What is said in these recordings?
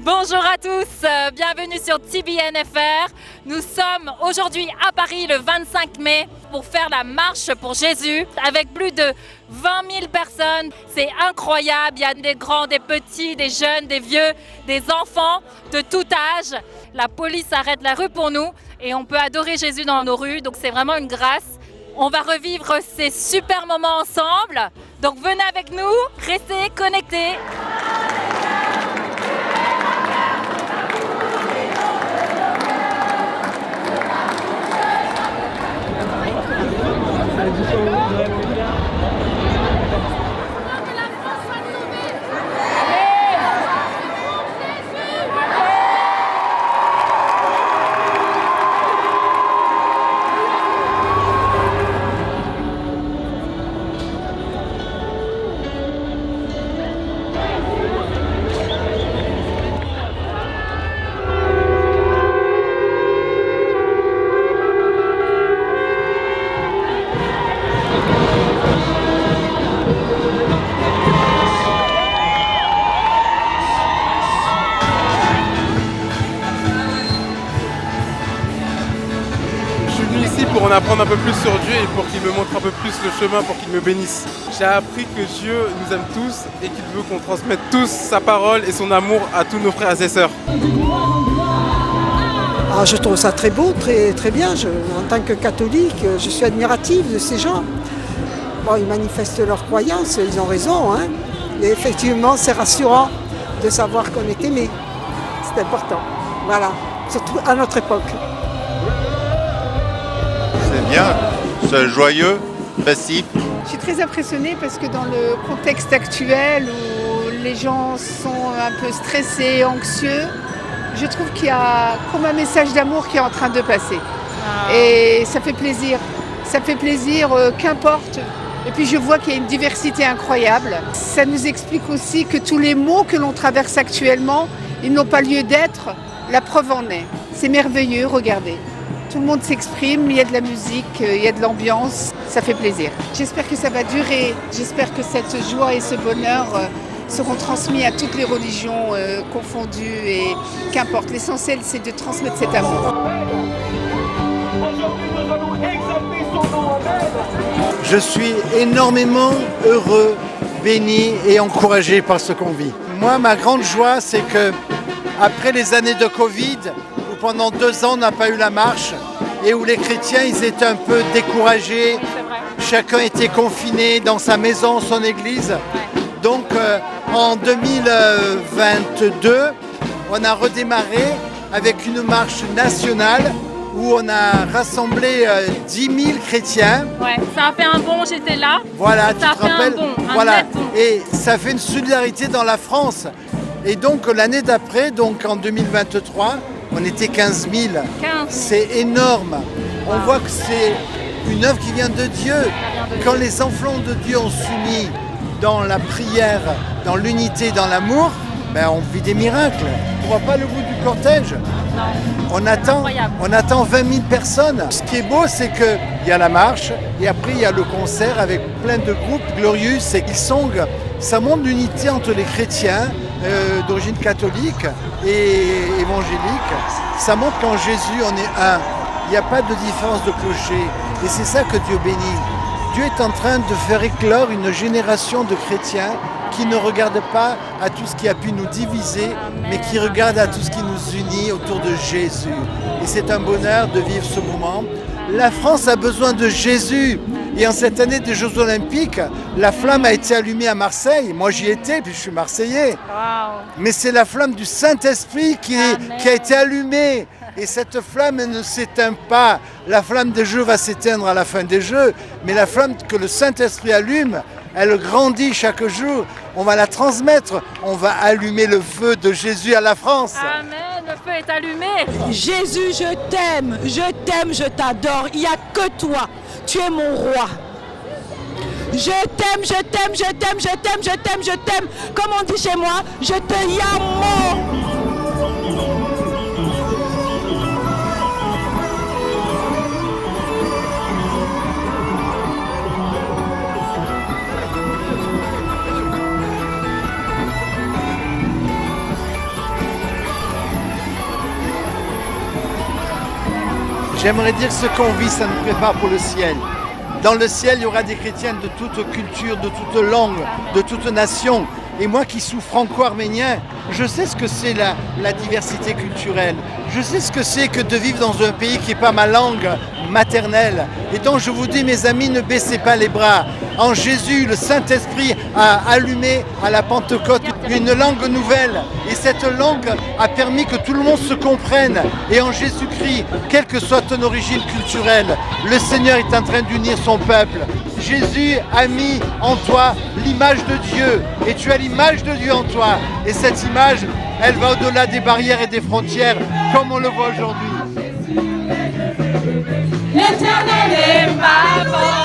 Bonjour à tous, bienvenue sur TBNFR. Nous sommes aujourd'hui à Paris le 25 mai pour faire la marche pour Jésus avec plus de 20 000 personnes. C'est incroyable, il y a des grands, des petits, des jeunes, des vieux, des enfants de tout âge. La police arrête la rue pour nous et on peut adorer Jésus dans nos rues, donc c'est vraiment une grâce. On va revivre ces super moments ensemble, donc venez avec nous, restez connectés. Pour en apprendre un peu plus sur Dieu et pour qu'il me montre un peu plus le chemin, pour qu'il me bénisse. J'ai appris que Dieu nous aime tous et qu'il veut qu'on transmette tous sa parole et son amour à tous nos frères et sœurs. Ah, je trouve ça très beau, très bien. En tant que catholique, je suis admirative de ces gens. Bon, ils manifestent leur croyance, ils ont raison. Hein. Et effectivement, c'est rassurant de savoir qu'on est aimé. C'est important. Voilà, surtout à notre époque. C'est bien, c'est joyeux, festif. Je suis très impressionnée parce que dans le contexte actuel où les gens sont un peu stressés, anxieux, je trouve qu'il y a comme un message d'amour qui est en train de passer. Et ça fait plaisir. Ça fait plaisir, qu'importe. Et puis je vois qu'il y a une diversité incroyable. Ça nous explique aussi que tous les maux que l'on traverse actuellement, ils n'ont pas lieu d'être. La preuve en est. C'est merveilleux, regardez. Tout le monde s'exprime, il y a de la musique, il y a de l'ambiance, ça fait plaisir. J'espère que ça va durer, j'espère que cette joie et ce bonheur seront transmis à toutes les religions confondues et qu'importe. L'essentiel, c'est de transmettre cet amour. Je suis énormément heureux, béni et encouragé par ce qu'on vit. Moi, ma grande joie, c'est que après les années de Covid, pendant 2 ans, on n'a pas eu la marche et où les chrétiens, ils étaient un peu découragés. Chacun était confiné dans sa maison, son église. Donc, en 2022, on a redémarré avec une marche nationale où on a rassemblé 10 000 chrétiens. Ouais, ça a fait un bond, j'étais là. Voilà, ça tu te rappelles, voilà. Et ça fait une solidarité dans la France. Et donc, l'année d'après, donc en 2023, on était 15 000. 15. C'est énorme. On voit que c'est une œuvre qui vient de Dieu. Quand les enfants de Dieu ont s'unis dans la prière, dans l'unité, dans l'amour, ben on vit des miracles. On ne voit pas le bout du cortège. On attend 20 000 personnes. Ce qui est beau, c'est qu'il y a la marche et après il y a le concert avec plein de groupes. Glorious et Hillsong, ça montre l'unité entre les chrétiens d'origine catholique et évangélique. Ça montre qu'en Jésus, on est un. Il n'y a pas de différence de clocher. Et c'est ça que Dieu bénit. Dieu est en train de faire éclore une génération de chrétiens qui ne regardent pas à tout ce qui a pu nous diviser, mais qui regardent à tout ce qui nous unit autour de Jésus. Et c'est un bonheur de vivre ce moment. La France a besoin de Jésus. Et en cette année des Jeux Olympiques, la flamme a été allumée à Marseille. Moi j'y étais, puis je suis Marseillais. Wow. Mais c'est la flamme du Saint-Esprit qui a été allumée. Et cette flamme elle ne s'éteint pas. La flamme des Jeux va s'éteindre à la fin des Jeux. Mais la flamme que le Saint-Esprit allume, elle grandit chaque jour. On va la transmettre. On va allumer le feu de Jésus à la France. Amen, le feu est allumé. Jésus, je t'aime, je t'adore. Il n'y a que toi. Tu es mon roi. Je t'aime, je t'aime, je t'aime, je t'aime, je t'aime, je t'aime. Comme on dit chez moi, je te llamo. J'aimerais dire que ce qu'on vit, ça nous prépare pour le ciel. Dans le ciel, il y aura des chrétiens de toute culture, de toute langue, de toute nation. Et moi qui suis franco-arménien, je sais ce que c'est la diversité culturelle. Je sais ce que c'est que de vivre dans un pays qui n'est pas ma langue maternelle. Et donc je vous dis, mes amis, ne baissez pas les bras. En Jésus, le Saint-Esprit a allumé à la Pentecôte une langue nouvelle. Et cette langue a permis que tout le monde se comprenne. Et en Jésus-Christ, quelle que soit ton origine culturelle, le Seigneur est en train d'unir son peuple. Jésus a mis en toi l'image de Dieu. Et tu as l'image de Dieu en toi. Et cette image, elle va au-delà des barrières et des frontières, comme on le voit aujourd'hui. L'Éternel est ma force.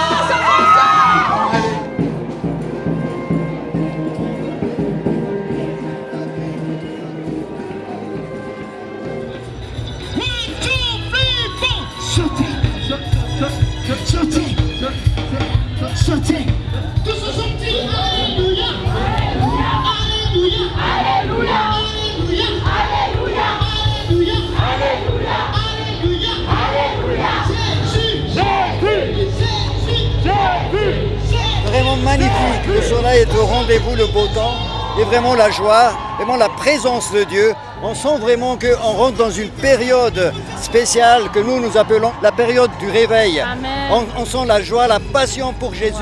Sautez. Tous se sortir. Alléluia. Alléluia. Alléluia. Alléluia. Alléluia. Alléluia. Alléluia. Alléluia. Alléluia. Jésus. Jésus. Jésus. Jésus. Vraiment magnifique. Le soleil est au rendez-vous, le beau temps et vraiment la joie, vraiment la présence de Dieu. On sent vraiment qu'on rentre dans une période spéciale que nous appelons la période du réveil. On sent la joie, la passion pour Jésus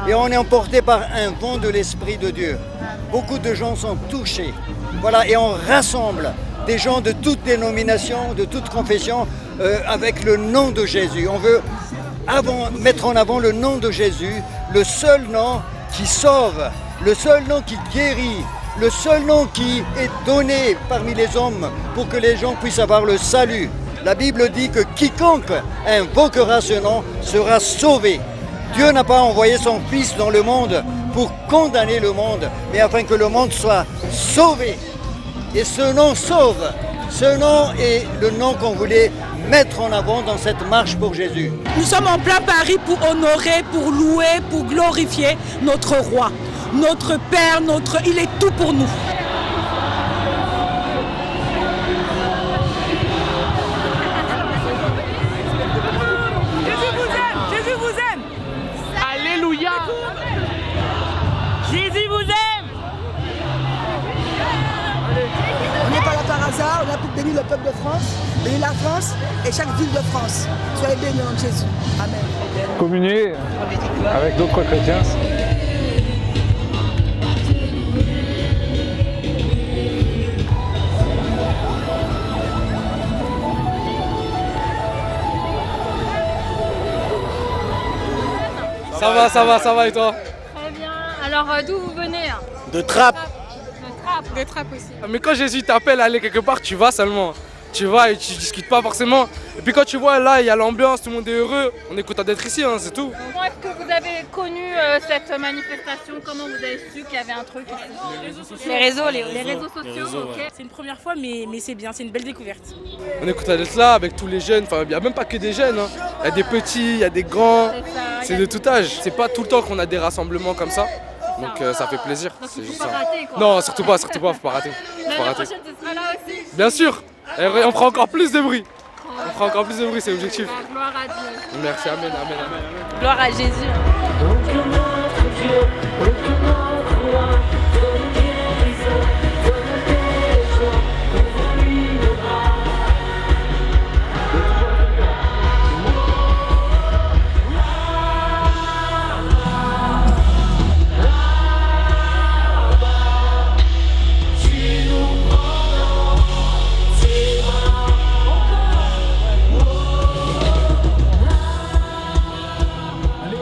et on est emporté par un vent de l'Esprit de Dieu. Beaucoup de gens sont touchés. Voilà, et on rassemble des gens de toutes dénominations, de toutes confessions avec le nom de Jésus. On veut mettre en avant le nom de Jésus, le seul nom qui sauve, le seul nom qui guérit, le seul nom qui est donné parmi les hommes pour que les gens puissent avoir le salut. La Bible dit que quiconque invoquera ce nom sera sauvé. Dieu n'a pas envoyé son Fils dans le monde pour condamner le monde, mais afin que le monde soit sauvé. Et ce nom sauve. Ce nom est le nom qu'on voulait mettre en avant dans cette marche pour Jésus. Nous sommes en plein Paris pour honorer, pour louer, pour glorifier notre roi. Notre Père, il est tout pour nous. Jésus vous aime, Jésus vous aime. Alléluia. Jésus vous aime. On n'est pas là par hasard, on a pour bénir le peuple de France, bénir la France et chaque ville de France. Soyez bénis au nom de Jésus. Amen. Communier avec d'autres chrétiens. Ça va et toi? Très bien. Alors d'où vous venez? De Trappes. De Trappes aussi. Mais quand Jésus t'appelle à aller quelque part, tu vas seulement. Tu vas et tu discutes pas forcément. Et puis quand tu vois là, il y a l'ambiance, tout le monde est heureux. On est content d'être ici, hein, c'est tout. Comment est-ce que vous avez connu cette manifestation? Comment vous avez su qu'il y avait un truc ici? Les réseaux sociaux. Ok. C'est une première fois, mais c'est bien, c'est une belle découverte. On est content d'être là avec tous les jeunes. Enfin, il n'y a même pas que des jeunes. Hein. Il y a des petits, il y a des grands. C'est de tout âge. C'est pas tout le temps qu'on a des rassemblements comme ça. Donc ça fait plaisir. Donc il faut pas rater, quoi. Non, surtout pas, faut pas rater. L'année prochaine, tu seras là aussi. Bien sûr. Et on fera encore plus de bruit. On fera encore plus de bruit, c'est l'objectif. Gloire à Dieu. Merci, amen, amen, amen. Gloire à Jésus.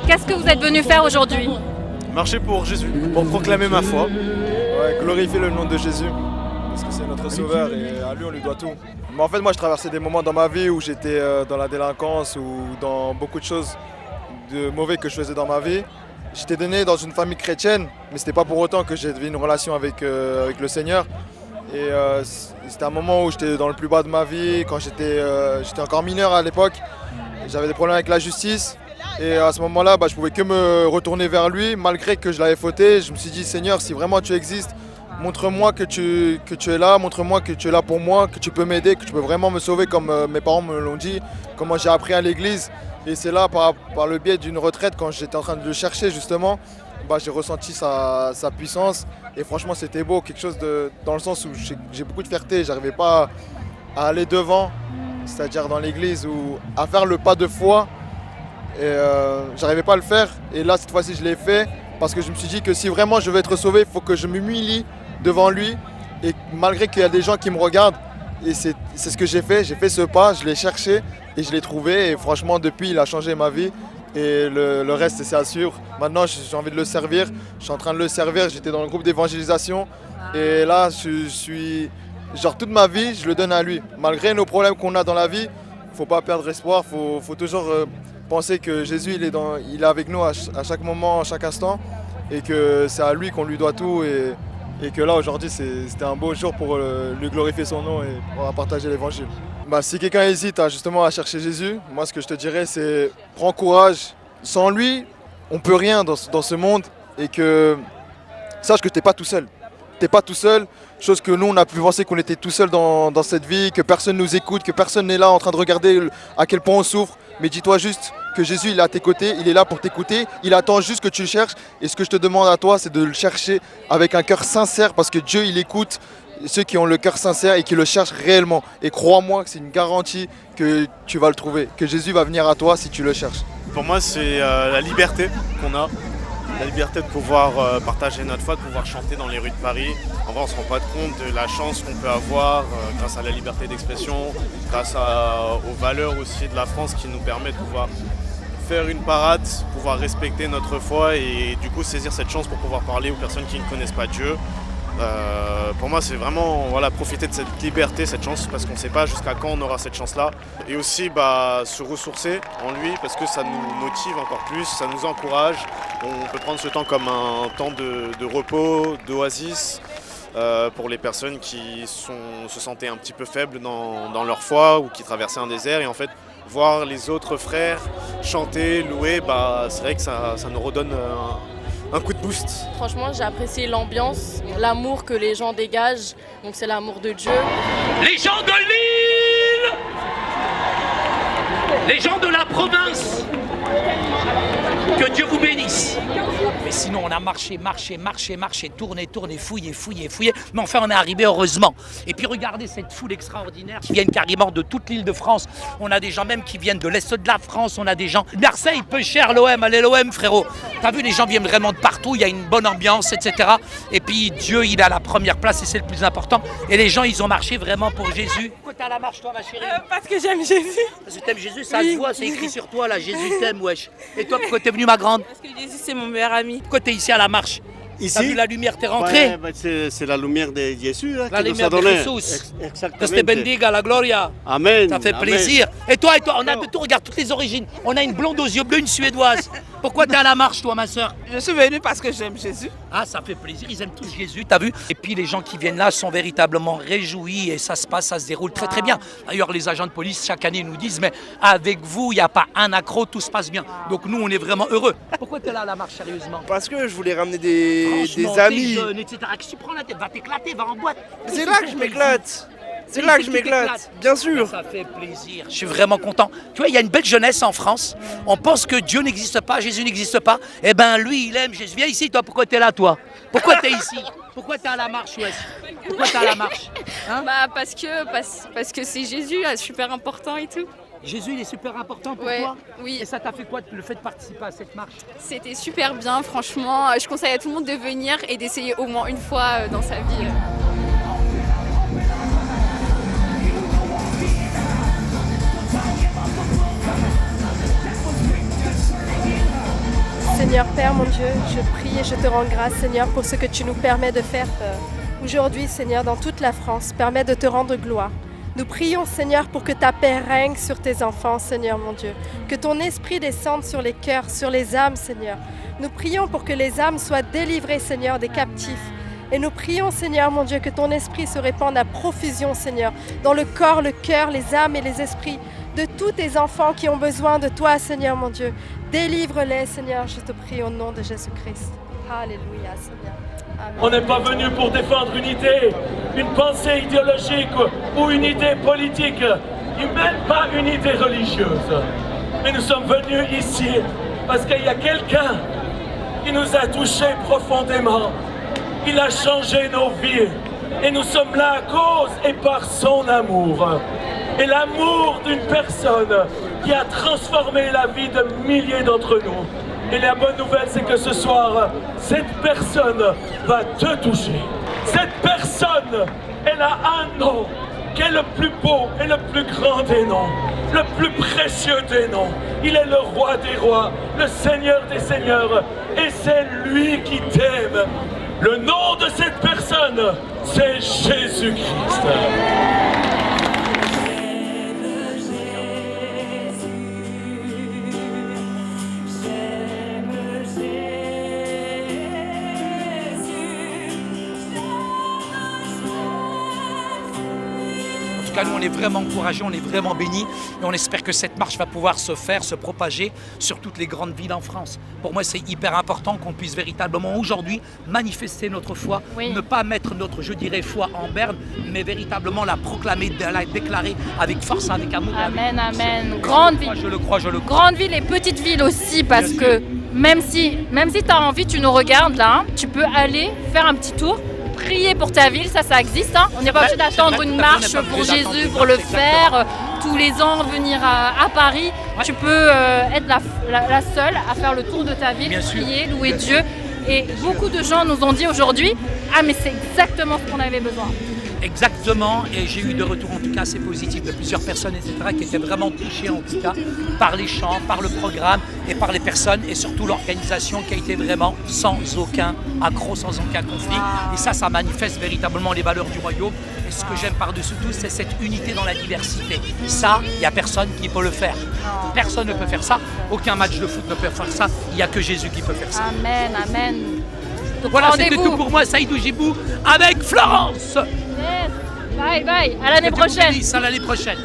Qu'est-ce que vous êtes venu faire aujourd'hui? Marcher pour Jésus, pour proclamer ma foi, glorifier le nom de Jésus, parce que c'est notre sauveur et à lui on lui doit tout. Mais en fait moi je traversais des moments dans ma vie où j'étais dans la délinquance ou dans beaucoup de choses de mauvais que je faisais dans ma vie. J'étais né dans une famille chrétienne, mais c'était pas pour autant que j'ai une relation avec le Seigneur. Et c'était un moment où j'étais dans le plus bas de ma vie, quand j'étais encore mineur à l'époque. J'avais des problèmes avec la justice. Et à ce moment-là, je pouvais que me retourner vers lui, malgré que je l'avais fauté. Je me suis dit, Seigneur, si vraiment tu existes, montre-moi que tu es là, montre-moi que tu es là pour moi, que tu peux m'aider, que tu peux vraiment me sauver comme mes parents me l'ont dit, comme moi j'ai appris à l'église. Et c'est là, par le biais d'une retraite, quand j'étais en train de le chercher justement, j'ai ressenti sa puissance. Et franchement, c'était beau, quelque chose dans le sens où j'ai beaucoup de fierté. J'arrivais pas à aller devant, c'est-à-dire dans l'église, ou à faire le pas de foi. Et j'arrivais pas à le faire. Et là, cette fois-ci, je l'ai fait parce que je me suis dit que si vraiment je veux être sauvé, il faut que je m'humilie devant lui. Et malgré qu'il y a des gens qui me regardent, et c'est ce que j'ai fait ce pas, je l'ai cherché et je l'ai trouvé. Et franchement, depuis, il a changé ma vie. Et le reste, c'est à suivre. Maintenant, j'ai envie de le servir. Je suis en train de le servir. J'étais dans le groupe d'évangélisation. Et là, je suis... Genre, toute ma vie, je le donne à lui. Malgré nos problèmes qu'on a dans la vie, il ne faut pas perdre espoir. Il faut toujours penser que Jésus, il est avec nous à chaque moment, à chaque instant. Et que c'est à lui qu'on lui doit tout. Et que là, aujourd'hui, c'était un beau jour pour lui glorifier son nom et pour partager l'évangile. Si quelqu'un hésite justement à chercher Jésus, moi ce que je te dirais c'est prends courage. Sans lui, on ne peut rien dans ce monde et que sache que tu n'es pas tout seul. Tu n'es pas tout seul, chose que nous on a pu penser qu'on était tout seul dans cette vie, que personne nous écoute, que personne n'est là en train de regarder à quel point on souffre. Mais dis-toi juste que Jésus il est à tes côtés, il est là pour t'écouter, il attend juste que tu le cherches. Et ce que je te demande à toi c'est de le chercher avec un cœur sincère parce que Dieu il écoute ceux qui ont le cœur sincère et qui le cherchent réellement. Et crois-moi que c'est une garantie que tu vas le trouver, que Jésus va venir à toi si tu le cherches. Pour moi, c'est la liberté qu'on a, la liberté de pouvoir partager notre foi, de pouvoir chanter dans les rues de Paris. En vrai, on ne se rend pas compte de la chance qu'on peut avoir grâce à la liberté d'expression, grâce aux valeurs aussi de la France qui nous permettent de pouvoir faire une parade, pouvoir respecter notre foi et du coup saisir cette chance pour pouvoir parler aux personnes qui ne connaissent pas Dieu. Pour moi, c'est vraiment profiter de cette liberté, cette chance, parce qu'on ne sait pas jusqu'à quand on aura cette chance-là. Et aussi se ressourcer en lui, parce que ça nous motive encore plus, ça nous encourage. On peut prendre ce temps comme un temps de repos, d'oasis, pour les personnes qui se sentaient un petit peu faibles dans leur foi ou qui traversaient un désert. Et en fait, voir les autres frères chanter, louer, c'est vrai que ça nous redonne un coup de boost. Franchement, j'ai apprécié l'ambiance, l'amour que les gens dégagent. Donc c'est l'amour de Dieu. Les gens de l'île, les gens de la province, que Dieu vous bénisse. Mais sinon, on a marché, tourné, fouillé. Mais enfin, on est arrivé heureusement. Et puis regardez cette foule extraordinaire qui viennent carrément de toute l'île de France. On a des gens même qui viennent de l'Est de la France. On a des gens... Marseille, peu cher, l'OM. Allez, l'OM, frérot. T'as vu, les gens viennent vraiment de partout. Il y a une bonne ambiance, etc. Et puis, Dieu, il a la première place et c'est le plus important. Et les gens, ils ont marché vraiment pour Jésus. Pourquoi t'es à la marche, toi, ma chérie? Parce que j'aime Jésus. Parce que t'aimes Jésus, ça se voit, c'est écrit sur toi, là. Jésus t'aime, wesh. Et toi, pourquoi t'es venue, ma grande? Parce que Jésus, c'est mon meilleur ami. Pourquoi t'es ici à la marche? T'as vu la lumière, t'es rentré? C'est la lumière de Jésus la qui nous lumière a donné. de Jésus. Exactement. Que te bendiga, la gloria. Amen. Ça fait plaisir. Et toi, on a de tout, regarde toutes les origines. On a une blonde aux yeux bleus, une suédoise. Pourquoi t'es à la marche, toi, ma soeur? Je suis venue parce que j'aime Jésus. Ah, ça fait plaisir, ils aiment tous Jésus, t'as vu? Et puis les gens qui viennent là sont véritablement réjouis et ça se déroule très très bien. D'ailleurs, les agents de police, chaque année, nous disent, mais avec vous, il n'y a pas un accro, tout se passe bien. Donc nous, on est vraiment heureux. Pourquoi t'es là à la marche, sérieusement? Parce que je voulais ramener des amis. Jeune, etc. Que tu prends la tête, va t'éclater, va en boîte. C'est là que je m'éclate. C'est là que je m'éclate, bien sûr. Ça fait plaisir, je suis vraiment content. Tu vois, il y a une belle jeunesse en France. On pense que Dieu n'existe pas, Jésus n'existe pas. Eh ben lui, il aime Jésus. Viens ici, toi, pourquoi t'es là, toi? Pourquoi t'es ici? Pourquoi t'es à la marche, Wes? Pourquoi t'es à la marche, hein? Parce que c'est Jésus, super important et tout. Jésus, il est super important pour toi? Oui. Et ça t'a fait quoi, le fait de participer à cette marche? C'était super bien, franchement. Je conseille à tout le monde de venir et d'essayer au moins une fois dans sa vie. Seigneur Père, mon Dieu, je prie et je te rends grâce, Seigneur, pour ce que tu nous permets de faire aujourd'hui, Seigneur, dans toute la France. Permets de te rendre gloire. Nous prions, Seigneur, pour que ta paix règne sur tes enfants, Seigneur, mon Dieu. Que ton esprit descende sur les cœurs, sur les âmes, Seigneur. Nous prions pour que les âmes soient délivrées, Seigneur, des captifs. Et nous prions, Seigneur, mon Dieu, que ton esprit se répande à profusion, Seigneur, dans le corps, le cœur, les âmes et les esprits de tous tes enfants qui ont besoin de toi, Seigneur, mon Dieu. Délivre-les, Seigneur, je te prie au nom de Jésus-Christ. Alléluia, Seigneur. Amen. On n'est pas venu pour défendre une idée, une pensée idéologique ou une idée politique, et même pas une idée religieuse. Mais nous sommes venus ici parce qu'il y a quelqu'un qui nous a touchés profondément. Il a changé nos vies. Et nous sommes là à cause et par son amour. Et l'amour d'une personne qui a transformé la vie de milliers d'entre nous. Et la bonne nouvelle, c'est que ce soir, cette personne va te toucher. Cette personne, elle a un nom qui est le plus beau et le plus grand des noms, le plus précieux des noms. Il est le roi des rois, le seigneur des seigneurs, et c'est lui qui t'aime. Le nom de cette personne, c'est Jésus-Christ. En tout cas, nous, on est vraiment encouragés, on est vraiment bénis et on espère que cette marche va pouvoir se faire, se propager sur toutes les grandes villes en France. Pour moi, c'est hyper important qu'on puisse véritablement aujourd'hui manifester notre foi, ne pas mettre notre, je dirais, foi en berne, mais véritablement la proclamer, la déclarer avec force, avec amour. Amen, amen. Grande ville. Je le crois. Grande ville et petite ville aussi, parce que même si tu as envie, tu nous regardes là, tu peux aller faire un petit tour. Prier pour ta ville, ça existe. Hein. On n'est pas obligé d'attendre une marche pour Jésus pour le faire. Tous les ans, venir à Paris. Tu peux être la seule à faire le tour de ta ville, prier, louer Dieu. Et beaucoup de gens nous ont dit aujourd'hui, ah mais c'est exactement ce qu'on avait besoin. Exactement, et j'ai eu de retours en tout cas assez positifs de plusieurs personnes, etc., qui étaient vraiment touchées en tout cas par les chants, par le programme et par les personnes et surtout l'organisation qui a été vraiment sans aucun accroc, sans aucun conflit. Et ça manifeste véritablement les valeurs du royaume. Et ce que j'aime par-dessus tout, c'est cette unité dans la diversité. Ça, il n'y a personne qui peut le faire. Personne ne peut faire ça. Aucun match de foot ne peut faire ça. Il n'y a que Jésus qui peut faire ça. Amen, amen. Donc, voilà, c'était tout pour moi, Saïdou Djibou avec Florence. Yes. Bye, bye. À l'année prochaine. À l'année prochaine.